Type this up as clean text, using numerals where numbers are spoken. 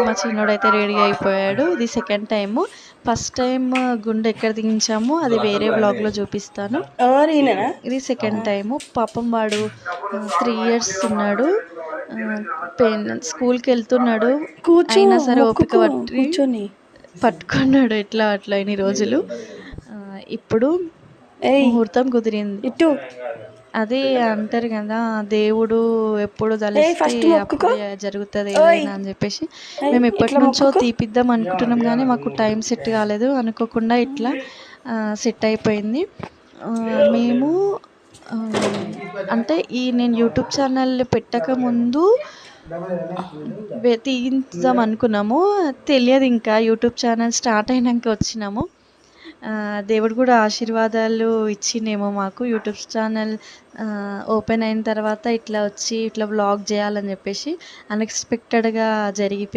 మా చిన్నోడైతే రెడీ అయిపోయాడు. ఇది సెకండ్ టైము. ఫస్ట్ టైం గుండు ఎక్కడ దించామో అది వేరే వ్లాగ్‌లో చూపిస్తాను. ఇది సెకండ్ టైము. పాపం వాడు 3 ఇయర్స్ ఉన్నాడు. స్కూల్‌కెళ్తున్నాడు. అయినా సరే ఓపిక పట్టి పట్టుకున్నాడు ఎట్లా అట్లా ఇన్ని రోజులు. ఇప్పుడు ముహూర్తం కుదిరింది. అదే అంటారు కదా, దేవుడు ఎప్పుడు తలిస్తే అప్పుడే జరుగుతుంది ఏదైనా అని చెప్పేసి మేము ఎప్పటి నుంచో తీపిద్దాం అనుకుంటున్నాం, కానీ మాకు టైం సెట్ కాలేదు. అనుకోకుండా ఇట్లా సెట్ అయిపోయింది. మేము అంటే నేను యూట్యూబ్ ఛానల్ పెట్టకముందు తీయించుదాం అనుకున్నాము. తెలియదు ఇంకా యూట్యూబ్ ఛానల్ స్టార్ట్ అయినాక వచ్చినాము. దేవుడు కూడా ఆశీర్వాదాలు ఇచ్చిండేమో మాకు. యూట్యూబ్ ఛానల్ ఓపెన్ అయిన తర్వాత ఇట్లా వచ్చి ఇట్లా వ్లాగ్ చేయాలని చెప్పేసి అన్ఎక్స్పెక్టెడ్గా జరిగిపోయింది.